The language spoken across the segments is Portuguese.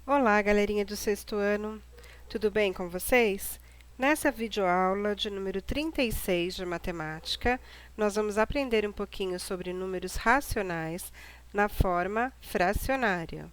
Olá, galerinha do sexto ano, tudo bem com vocês? Nessa videoaula de número 36 de matemática, nós vamos aprender um pouquinho sobre números racionais na forma fracionária.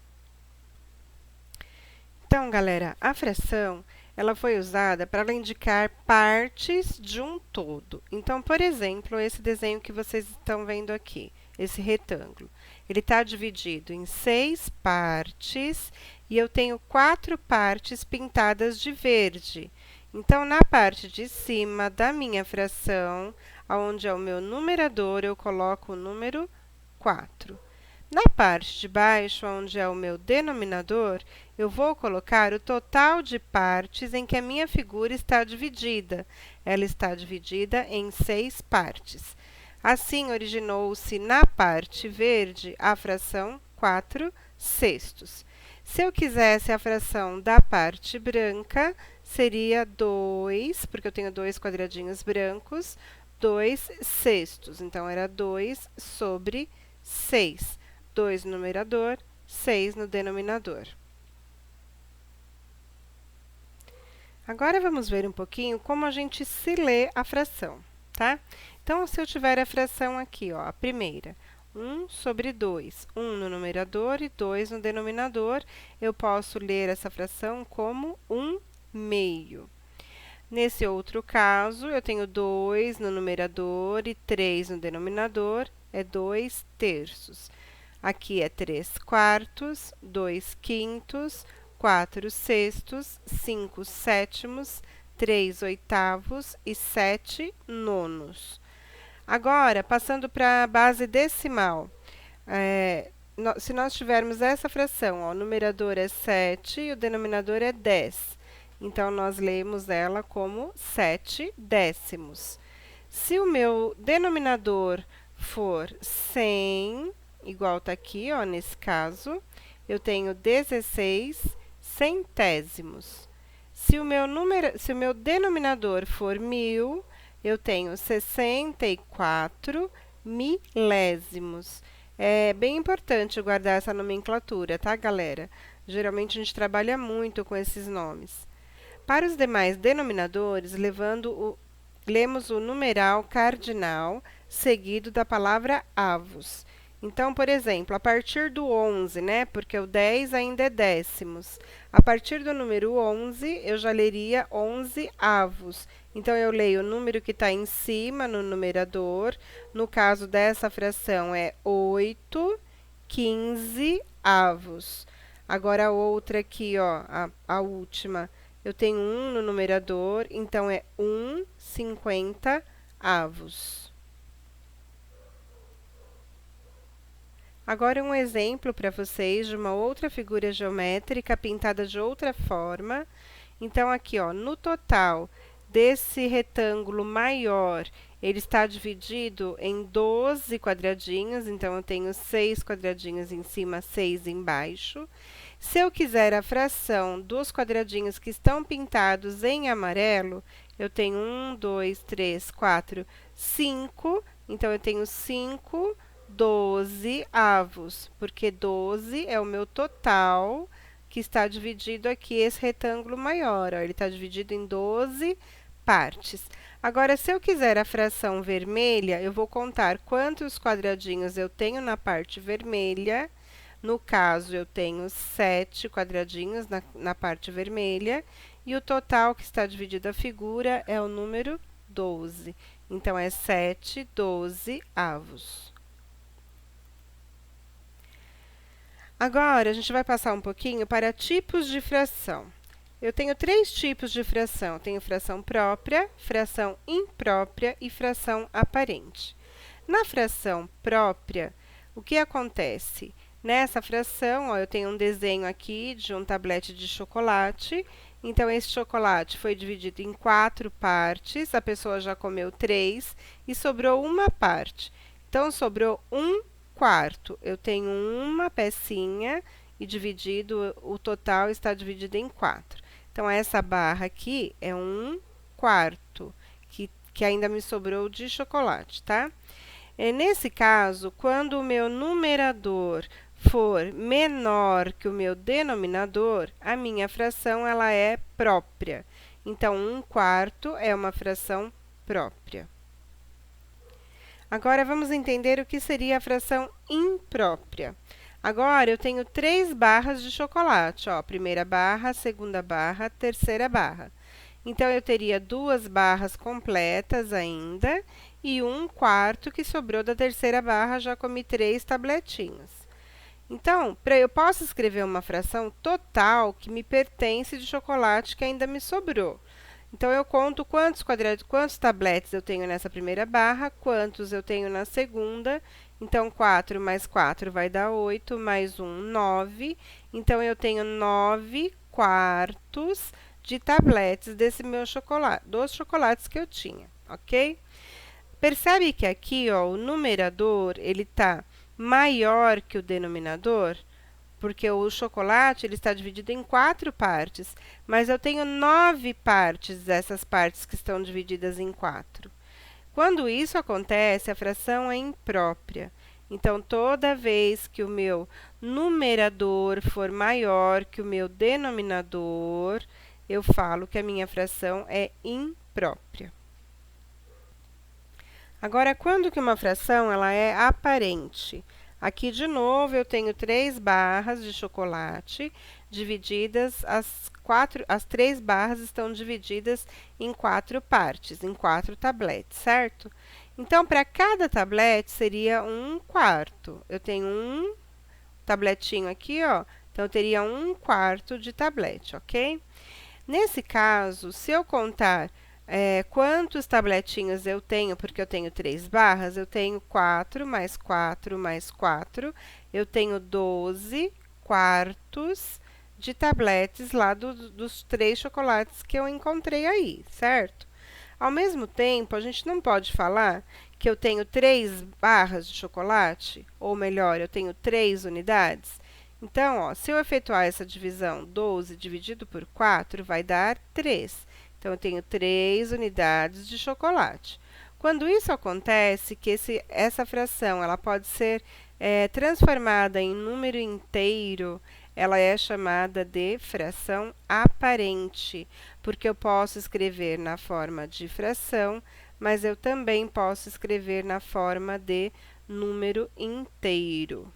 Então, galera, a fração, ela foi usada para indicar partes de um todo. Então, por exemplo, esse desenho que vocês estão vendo aqui, esse retângulo. Ele está dividido em 6 partes e eu tenho 4 partes pintadas de verde. Então, na parte de cima da minha fração, onde é o meu numerador, eu coloco o número 4. Na parte de baixo, onde é o meu denominador, eu vou colocar o total de partes em que a minha figura está dividida. Ela está dividida em 6 partes. Assim, originou-se na parte verde a fração 4/6. Se eu quisesse a fração da parte branca, seria 2, porque eu tenho 2 quadradinhos brancos, 2/6. Então, era 2 sobre 6. 2 no numerador, 6 no denominador. Agora, vamos ver um pouquinho como a gente se lê a fração, tá? Então, se eu tiver a fração aqui, ó, a primeira, 1 sobre 2, 1 no numerador e 2 no denominador, eu posso ler essa fração como 1/2. Nesse outro caso, eu tenho 2 no numerador e 3 no denominador, é 2/3. Aqui é 3/4, 2/5, 4/6, 5/7, 3/8 e 7/9. Agora, passando para a base decimal. Se nós tivermos essa fração, ó, o numerador é 7 e o denominador é 10. Então, nós lemos ela como 7/10. Se o meu denominador for 100, igual está aqui, ó, nesse caso, eu tenho 16 centésimos. Se o meu denominador for 1000, eu tenho 64 milésimos. É bem importante guardar essa nomenclatura, tá, galera? Geralmente a gente trabalha muito com esses nomes. Para os demais denominadores, lemos o numeral cardinal seguido da palavra avos. Então, por exemplo, a partir do 11, né? Porque o 10 ainda é décimos. A partir do número 11, eu já leria 11 avos. Então, eu leio o número que está em cima no numerador. No caso dessa fração, é 8/15 avos. Agora, a outra aqui, ó, a última, eu tenho 1 no numerador, então é 1/50 avos. Agora, um exemplo para vocês de uma outra figura geométrica pintada de outra forma. Então, aqui, ó, no total desse retângulo maior, ele está dividido em 12 quadradinhos. Então, eu tenho 6 quadradinhos em cima, 6 embaixo. Se eu quiser a fração dos quadradinhos que estão pintados em amarelo, eu tenho 1, 2, 3, 4, 5. Então, eu tenho 5 12 avos, porque 12 é o meu total que está dividido aqui, esse retângulo maior, ó, ele está dividido em 12 partes. Agora, se eu quiser a fração vermelha, eu vou contar quantos quadradinhos eu tenho na parte vermelha. No caso, eu tenho 7 quadradinhos na parte vermelha, e o total que está dividido a figura é o número 12. Então, é 7/12 avos. Agora, a gente vai passar um pouquinho para tipos de fração. Eu tenho 3 tipos de fração. Tenho fração própria, fração imprópria e fração aparente. Na fração própria, o que acontece? Nessa fração, ó, eu tenho um desenho aqui de um tablete de chocolate. Então, esse chocolate foi dividido em 4 partes, a pessoa já comeu 3 e sobrou uma parte. Então, sobrou 1/4. Eu tenho uma pecinha e o total está dividido em 4. Então, essa barra aqui é 1/4, que ainda me sobrou de chocolate, tá? Nesse caso, quando o meu numerador for menor que o meu denominador, a minha fração ela é própria. Então, 1/4 é uma fração própria. Agora, vamos entender o que seria a fração imprópria. Agora, eu tenho 3 barras de chocolate, ó, primeira barra, segunda barra, terceira barra. Então, eu teria 2 barras completas ainda e 1/4 que sobrou da terceira barra, já comi 3 tabletinhos. Então, eu posso escrever uma fração total que me pertence de chocolate que ainda me sobrou. Então, eu conto quantos tabletes eu tenho nessa primeira barra, quantos eu tenho na segunda. Então, 4 mais 4 vai dar 8, mais 1, 9. Então, eu tenho 9/4 de tabletes desse meu chocolate, dos chocolates que eu tinha, ok? Percebe que aqui, ó, o numerador, ele está maior que o denominador? Porque o chocolate ele está dividido em 4 partes, mas eu tenho 9 partes dessas partes que estão divididas em 4. Quando isso acontece, a fração é imprópria. Então, toda vez que o meu numerador for maior que o meu denominador, eu falo que a minha fração é imprópria. Agora, quando que uma fração ela é aparente? Aqui, de novo, eu tenho 3 barras de chocolate divididas, as 3 barras estão divididas em 4 partes, em 4 tabletes, certo? Então, para cada tablete, seria 1/4. Eu tenho um tabletinho aqui, ó, então eu teria 1/4 de tablete, ok? Nesse caso, se eu contar quantos tabletinhos eu tenho, porque eu tenho 3 barras, eu tenho 4 mais 4 mais 4, eu tenho 12/4 de tabletes lá dos 3 chocolates que eu encontrei aí, certo? Ao mesmo tempo, a gente não pode falar que eu tenho 3 barras de chocolate, ou melhor, eu tenho 3 unidades. Então, ó, se eu efetuar essa divisão, 12 dividido por 4 vai dar 3. Então, eu tenho 3 unidades de chocolate. Quando isso acontece, que essa fração ela pode ser transformada em número inteiro, ela é chamada de fração aparente, porque eu posso escrever na forma de fração, mas eu também posso escrever na forma de número inteiro.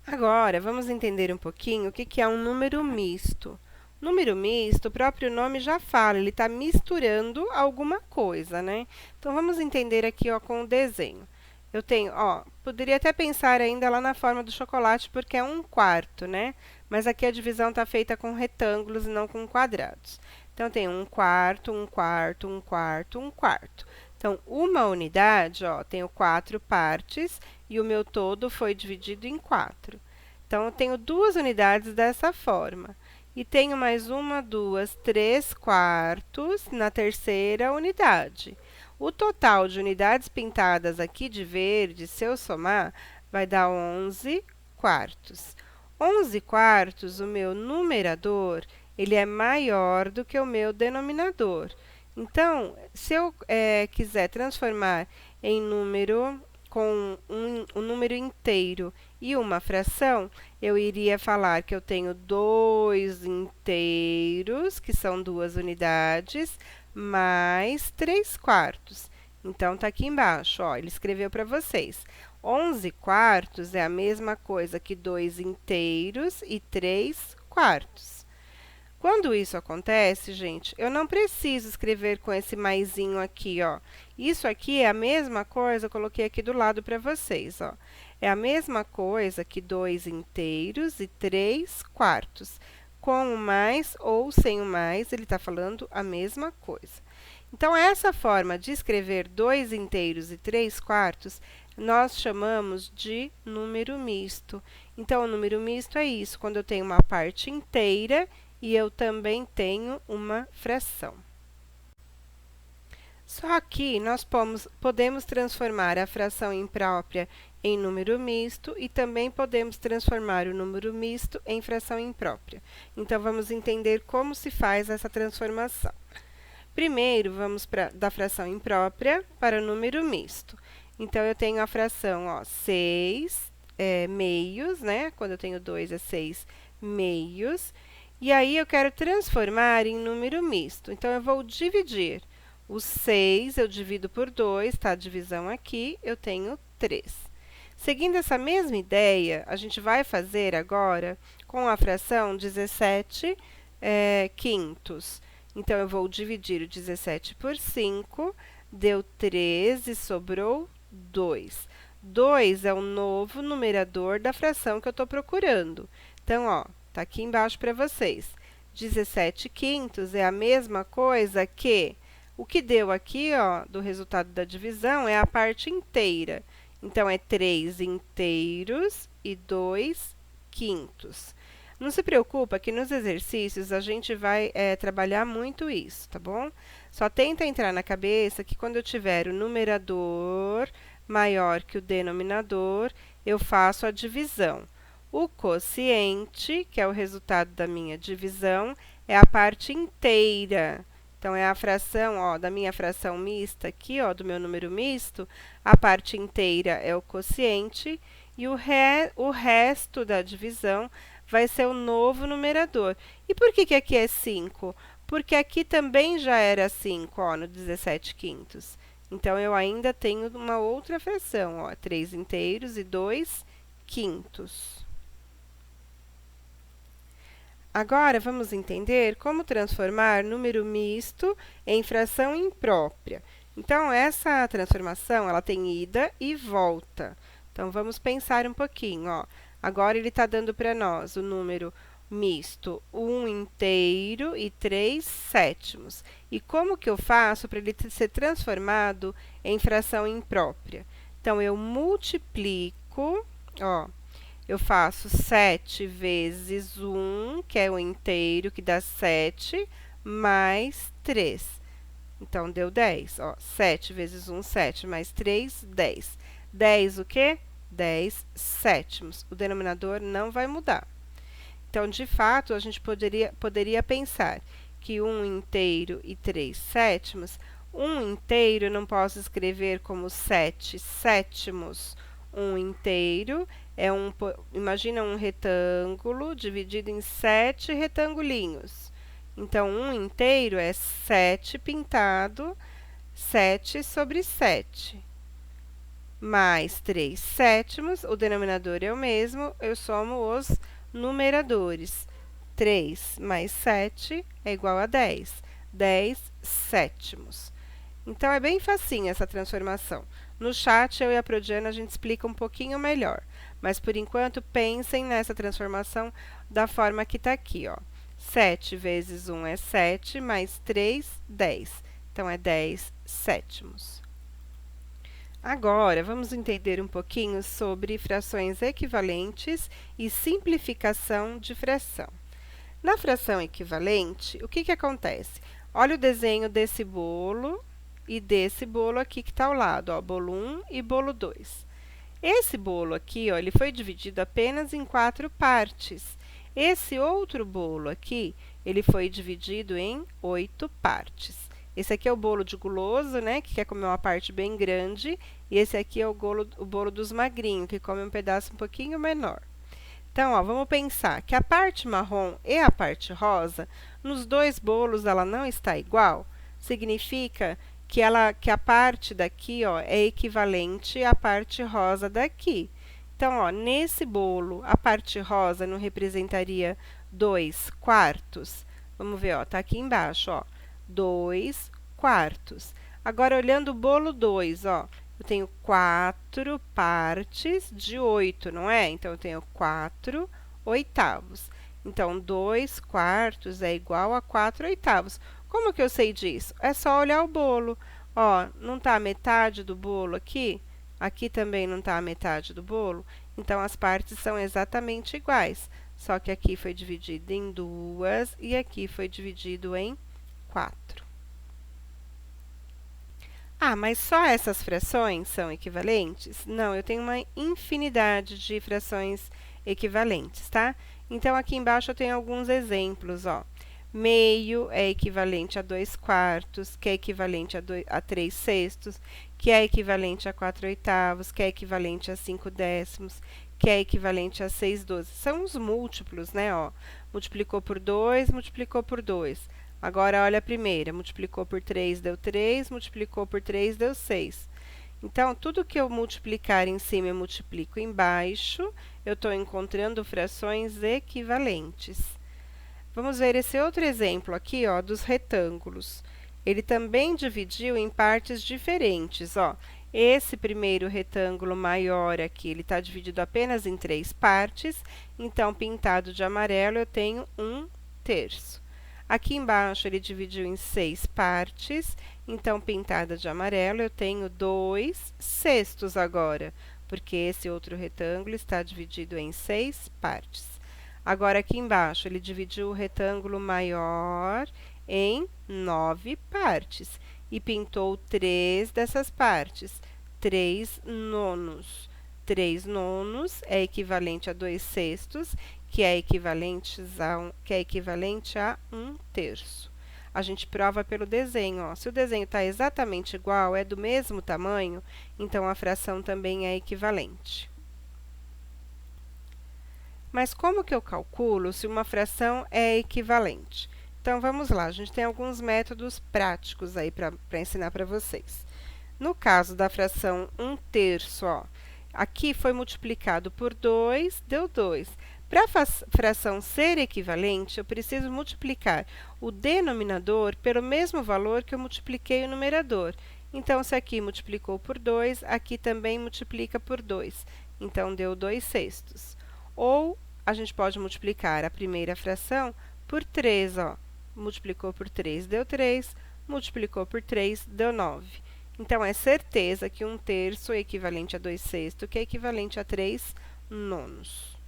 Agora, vamos entender um pouquinho o que é um número misto. Número misto, o próprio nome já fala, ele está misturando alguma coisa, né? Então, vamos entender aqui, ó, com o desenho. Eu tenho, ó, poderia até pensar ainda lá na forma do chocolate, porque é 1/4, né? Mas aqui a divisão está feita com retângulos e não com quadrados. Então, eu tenho 1/4, 1/4, 1/4, 1/4. Então, uma unidade, ó, tenho 4 partes e o meu todo foi dividido em 4. Então, eu tenho 2 unidades dessa forma. E tenho mais 1, 2, 3/4 na terceira unidade. O total de unidades pintadas aqui de verde, se eu somar, vai dar 11/4. 11/4, o meu numerador, ele é maior do que o meu denominador. Então, se eu quiser transformar em número com um número inteiro e uma fração, eu iria falar que eu tenho 2 inteiros, que são 2 unidades, mais 3/4. Então, está aqui embaixo, ó, ele escreveu para vocês. 11/4 é a mesma coisa que 2 inteiros e 3/4. Quando isso acontece, gente, eu não preciso escrever com esse maisinho aqui, ó. Isso aqui é a mesma coisa, eu coloquei aqui do lado para vocês, ó. É a mesma coisa que 2 inteiros e 3/4. Com o mais ou sem o mais, ele está falando a mesma coisa. Então, essa forma de escrever 2 inteiros e 3/4, nós chamamos de número misto. Então, o número misto é isso, quando eu tenho uma parte inteira e eu também tenho uma fração. Só que nós podemos transformar a fração imprópria em número misto e também podemos transformar o número misto em fração imprópria. Então, vamos entender como se faz essa transformação. Primeiro, vamos da fração imprópria para o número misto. Então, eu tenho a fração, ó, 6, meios, né? Quando eu tenho 2 é 6 meios. E aí, eu quero transformar em número misto. Então, eu vou dividir. O 6 eu divido por 2, tá? A divisão aqui, eu tenho 3. Seguindo essa mesma ideia, a gente vai fazer agora com a fração 17 quintos. Então, eu vou dividir o 17 por 5, deu 13, sobrou 2. 2 é o novo numerador da fração que eu estou procurando. Então, ó, tá aqui embaixo para vocês. 17 quintos é a mesma coisa que... O que deu aqui, ó, do resultado da divisão é a parte inteira. Então, é 3 inteiros e 2 quintos. Não se preocupa que nos exercícios a gente vai trabalhar muito isso, tá bom? Só tenta entrar na cabeça que quando eu tiver o numerador maior que o denominador, eu faço a divisão. O quociente, que é o resultado da minha divisão, é a parte inteira. Então, é a fração, ó, da minha fração mista aqui, ó, do meu número misto, a parte inteira é o quociente e o resto da divisão vai ser o novo numerador. E por que aqui é 5? Porque aqui também já era 5, ó, no 17 quintos. Então, eu ainda tenho uma outra fração, ó, 3 inteiros e 2 quintos. Agora, vamos entender como transformar número misto em fração imprópria. Então, essa transformação, ela tem ida e volta. Então, vamos pensar um pouquinho, ó. Agora, ele está dando para nós o número misto 1 inteiro e 3 sétimos. E como que eu faço para ele ser transformado em fração imprópria? Então, eu multiplico, ó, eu faço 7 vezes 1, que é o inteiro, que dá 7, mais 3. Então, deu 10. Ó, 7 vezes 1, 7, mais 3, 10. 10 o quê? 10 sétimos. O denominador não vai mudar. Então, de fato, a gente poderia pensar que 1 inteiro e 3 sétimos, 1 inteiro eu não posso escrever como 7 sétimos. 1 inteiro imagina um retângulo dividido em 7 retangulinhos. Então, 1 inteiro é 7 pintado, 7 sobre 7. Mais 3 sétimos, o denominador é o mesmo, eu somo os numeradores. 3 mais 7 é igual a 10. 10 sétimos. Então, é bem facinho essa transformação. No chat, eu e a Prodiana, a gente explica um pouquinho melhor. Mas, por enquanto, pensem nessa transformação da forma que está aqui, ó. 7 vezes 1 é 7, mais 3, 10. Então, é 10 sétimos. Agora, vamos entender um pouquinho sobre frações equivalentes e simplificação de fração. Na fração equivalente, o que acontece? Olha o desenho desse bolo e desse bolo aqui que está ao lado, ó, bolo 1 e bolo 2. Esse bolo aqui, ó, ele foi dividido apenas em 4 partes. Esse outro bolo aqui, ele foi dividido em 8 partes. Esse aqui é o bolo de guloso, né, que quer comer uma parte bem grande, e esse aqui é o bolo dos magrinhos, que come um pedaço um pouquinho menor. Então, ó, vamos pensar que a parte marrom e a parte rosa, nos dois bolos ela não está igual, significa que a parte daqui, ó, é equivalente à parte rosa daqui. Então, ó, nesse bolo, a parte rosa não representaria 2 quartos? Vamos ver, ó, tá aqui embaixo, ó, 2 quartos. Agora, olhando o bolo 2, ó, eu tenho 4 partes de 8, não é? Então, eu tenho 4 oitavos. Então, 2 quartos é igual a 4 oitavos. Como que eu sei disso? É só olhar o bolo. Ó, não está a metade do bolo aqui? Aqui também não está a metade do bolo? Então, as partes são exatamente iguais. Só que aqui foi dividido em 2 e aqui foi dividido em 4. Ah, mas só essas frações são equivalentes? Não, eu tenho uma infinidade de frações equivalentes, tá? Então, aqui embaixo eu tenho alguns exemplos, ó. Meio é equivalente a 2 quartos, que é equivalente a 3 sextos, que é equivalente a 4 oitavos, que é equivalente a 5 décimos, que é equivalente a 6/12. São os múltiplos, né? Ó, multiplicou por 2, multiplicou por 2. Agora, olha a primeira, multiplicou por 3, deu 3, multiplicou por 3, deu 6. Então, tudo que eu multiplicar em cima, eu multiplico embaixo, eu estou encontrando frações equivalentes. Vamos ver esse outro exemplo aqui, ó, dos retângulos. Ele também dividiu em partes diferentes, ó. Esse primeiro retângulo maior aqui, ele está dividido apenas em 3 partes, então, pintado de amarelo, eu tenho 1/3. Aqui embaixo, ele dividiu em 6 partes, então, pintada de amarelo, eu tenho 2/6 agora, porque esse outro retângulo está dividido em 6 partes. Agora, aqui embaixo, ele dividiu o retângulo maior em 9 partes e pintou 3 dessas partes, 3/9. 3/9 é equivalente a 2/6, que é equivalente a 1/3. A gente prova pelo desenho, ó. Se o desenho está exatamente igual, é do mesmo tamanho, então a fração também é equivalente. Mas como que eu calculo se uma fração é equivalente? Então, vamos lá, a gente tem alguns métodos práticos aí para ensinar para vocês. No caso da fração 1/3, ó, aqui foi multiplicado por 2, deu 2. Para a fração ser equivalente, eu preciso multiplicar o denominador pelo mesmo valor que eu multipliquei o numerador. Então, se aqui multiplicou por 2, aqui também multiplica por 2. Então, deu 2/6. Ou a gente pode multiplicar a primeira fração por 3, ó. Multiplicou por 3, deu 3. Multiplicou por 3, deu 9. Então, é certeza que 1/3 é equivalente a 2/6, que é equivalente a 3/9.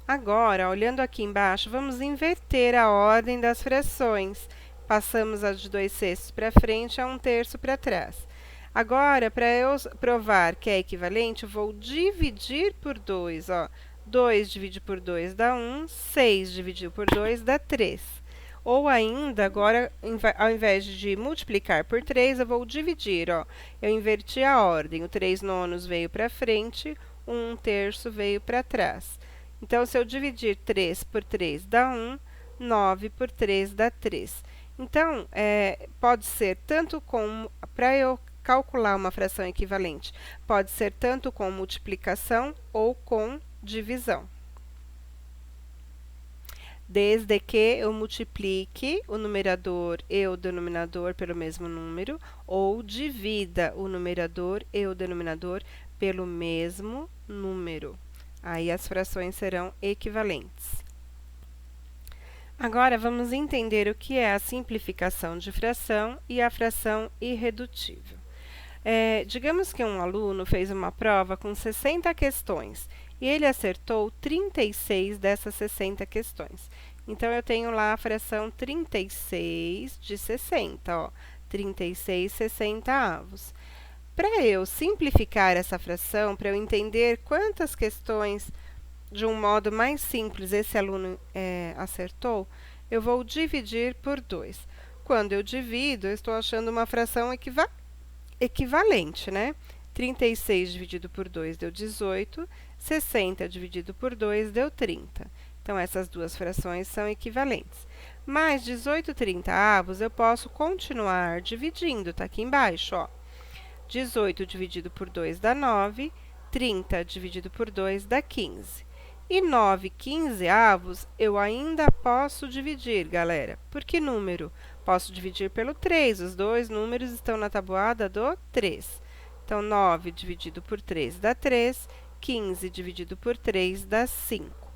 Agora, olhando aqui embaixo, vamos inverter a ordem das frações. Passamos a de 2/6 para frente a 1/3 para trás. Agora, para eu provar que é equivalente, eu vou dividir por 2. Ó. 2 dividido por 2 dá 1, 6 dividido por 2 dá 3. Ou ainda, agora, ao invés de multiplicar por 3, eu vou dividir. Ó. Eu inverti a ordem. O 3/9 veio para frente, o 1/3 veio para trás. Então, se eu dividir 3 por 3 dá 1, 9 por 3 dá 3. Então, pode ser tanto como, para eu calcular uma fração equivalente, pode ser tanto com multiplicação ou com divisão. Desde que eu multiplique o numerador e o denominador pelo mesmo número, ou divida o numerador e o denominador pelo mesmo número. Aí as frações serão equivalentes. Agora, vamos entender o que é a simplificação de fração e a fração irredutível. Digamos que um aluno fez uma prova com 60 questões e ele acertou 36 dessas 60 questões. Então, eu tenho lá a fração 36 de 60, ó, 36/60. Para eu simplificar essa fração, para eu entender quantas questões de um modo mais simples esse aluno acertou, eu vou dividir por 2. Quando eu divido, eu estou achando uma fração equivalente, né? 36 dividido por 2 deu 18, 60 dividido por 2 deu 30. Então, essas duas frações são equivalentes. Mas 18/30 eu posso continuar dividindo, tá aqui embaixo, ó. 18 dividido por 2 dá 9, 30 dividido por 2 dá 15. E 9/15 eu ainda posso dividir, galera. Por que número? Posso dividir pelo 3, os dois números estão na tabuada do 3. Então, 9 dividido por 3 dá 3, 15 dividido por 3 dá 5.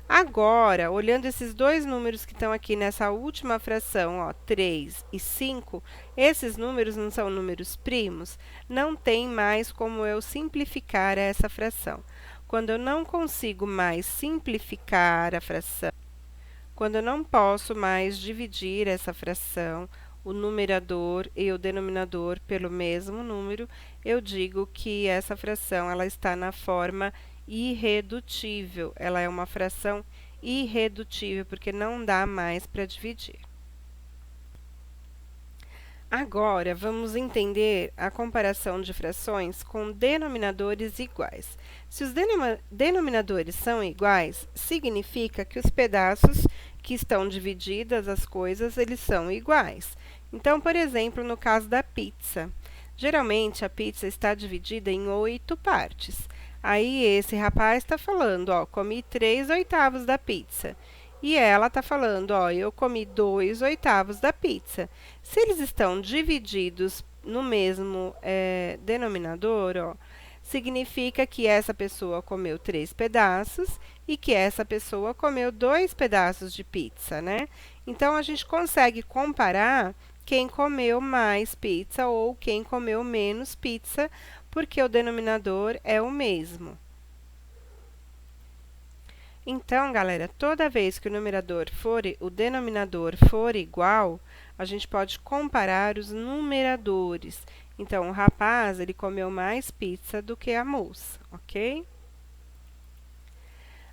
Agora, olhando esses dois números que estão aqui nessa última fração, ó, 3 e 5, esses números não são números primos, não tem mais como eu simplificar essa fração. Quando eu não consigo mais simplificar a fração, quando eu não posso mais dividir essa fração, o numerador e o denominador pelo mesmo número, eu digo que essa fração ela está na forma irredutível. Ela é uma fração irredutível, porque não dá mais para dividir. Agora, vamos entender a comparação de frações com denominadores iguais. Se os denominadores são iguais, significa que os pedaços que estão divididas, as coisas, eles são iguais. Então, por exemplo, no caso da pizza, geralmente a pizza está dividida em 8 partes. Aí esse rapaz está falando, ó, comi 3/8 da pizza. E ela está falando, ó, eu comi 2/8 da pizza. Se eles estão divididos no mesmo denominador, ó, significa que essa pessoa comeu 3 pedaços e que essa pessoa comeu 2 pedaços de pizza, né? Então, a gente consegue comparar quem comeu mais pizza ou quem comeu menos pizza, porque o denominador é o mesmo. Então, galera, toda vez que o denominador for igual, a gente pode comparar os numeradores. Então, o rapaz, ele comeu mais pizza do que a moça, ok?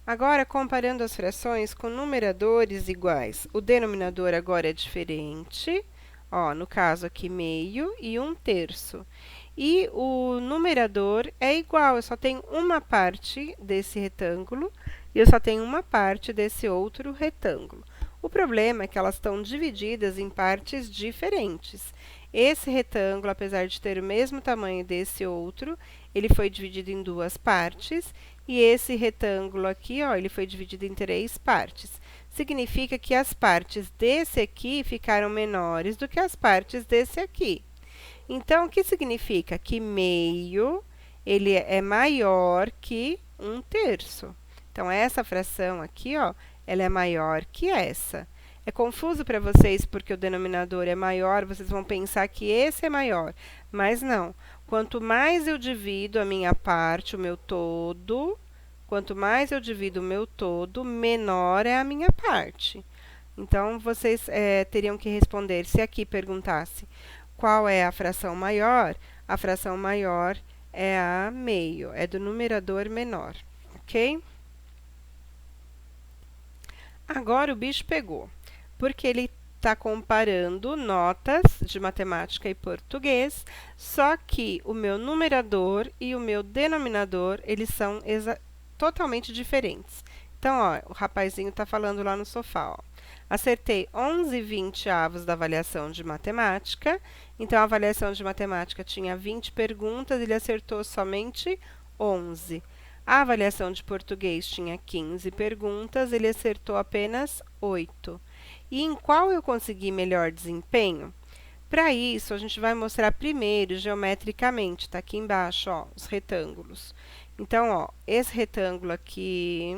Agora, comparando as frações com numeradores iguais, o denominador agora é diferente. Ó, no caso aqui, meio e 1/3. E o numerador é igual, eu só tenho uma parte desse retângulo e eu só tenho uma parte desse outro retângulo. O problema é que elas estão divididas em partes diferentes. Esse retângulo, apesar de ter o mesmo tamanho desse outro, ele foi dividido em 2 partes. E esse retângulo aqui, ó, ele foi dividido em 3 partes. Significa que as partes desse aqui ficaram menores do que as partes desse aqui. Então, o que significa? Que meio, ele é maior que 1/3. Então, essa fração aqui, ó, ela é maior que essa. É confuso para vocês porque o denominador é maior, vocês vão pensar que esse é maior, mas não. Quanto mais eu divido a minha parte, o meu todo, quanto mais eu divido o meu todo, menor é a minha parte. Então, vocês teriam que responder, se aqui perguntasse qual é a fração maior é a meio, é do numerador menor, ok? Agora o bicho pegou, porque ele está comparando notas de matemática e português, só que o meu numerador e o meu denominador, eles são totalmente diferentes. Então, ó, o rapazinho está falando lá no sofá, ó. Acertei 11/20 da avaliação de matemática. Então, a avaliação de matemática tinha 20 perguntas, ele acertou somente 11. A avaliação de português tinha 15 perguntas, ele acertou apenas 8. E em qual eu consegui melhor desempenho? Para isso, a gente vai mostrar primeiro geometricamente, está aqui embaixo, ó, os retângulos. Então, ó, esse retângulo aqui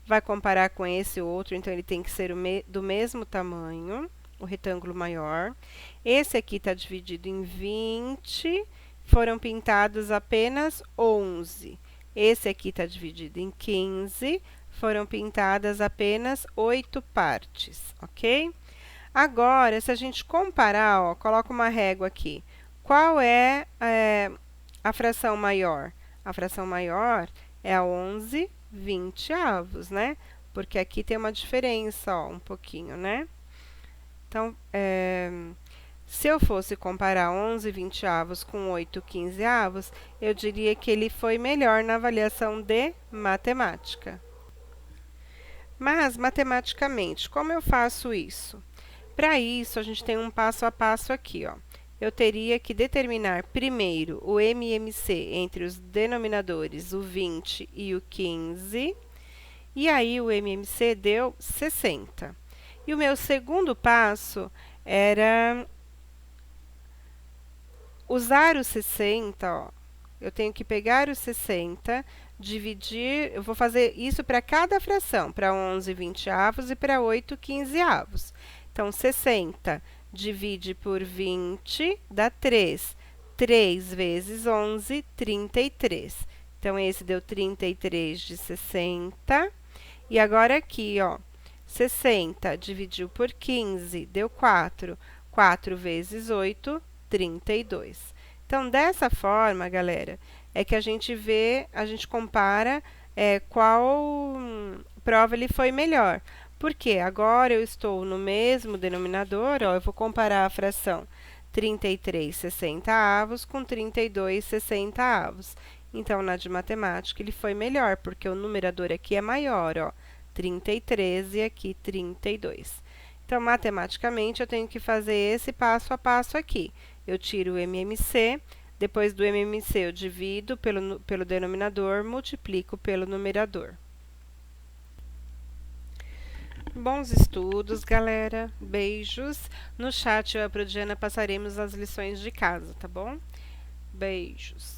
vai comparar com esse outro, então ele tem que ser do mesmo tamanho, o retângulo maior. Esse aqui está dividido em 20, foram pintados apenas 11. Esse aqui está dividido em 15, foram pintadas apenas 8 partes, ok? Agora, se a gente comparar, ó, coloca uma régua aqui. Qual é a fração maior? A fração maior é a 11/20, né? Porque aqui tem uma diferença, ó, um pouquinho, né? Então, se eu fosse comparar 11/20 com 8/15, eu diria que ele foi melhor na avaliação de matemática. Mas, matematicamente, como eu faço isso? Para isso, a gente tem um passo a passo aqui, ó. Eu teria que determinar primeiro o MMC entre os denominadores, o 20 e o 15. E aí, o MMC deu 60. E o meu segundo passo era usar o 60, ó. Eu tenho que pegar o 60, dividir, eu vou fazer isso para cada fração, para 11/20 e para 8/15. Então, 60 divide por 20 dá 3. 3 vezes 11, 33. Então, esse deu 33 de 60. E agora aqui, ó, 60 dividiu por 15, deu 4. 4 vezes 8, 32. Então, dessa forma, galera, é que a gente compara qual prova ele foi melhor. Porque agora eu estou no mesmo denominador, ó, eu vou comparar a fração 33/60 com 32/60. Então, na de matemática, ele foi melhor, porque o numerador aqui é maior, ó, 33 e aqui 32. Então, matematicamente, eu tenho que fazer esse passo a passo aqui. Eu tiro o MMC, depois do MMC eu divido pelo denominador, multiplico pelo numerador. Bons estudos, galera. Beijos. No chat, eu e a Prodiana passaremos as lições de casa, tá bom? Beijos.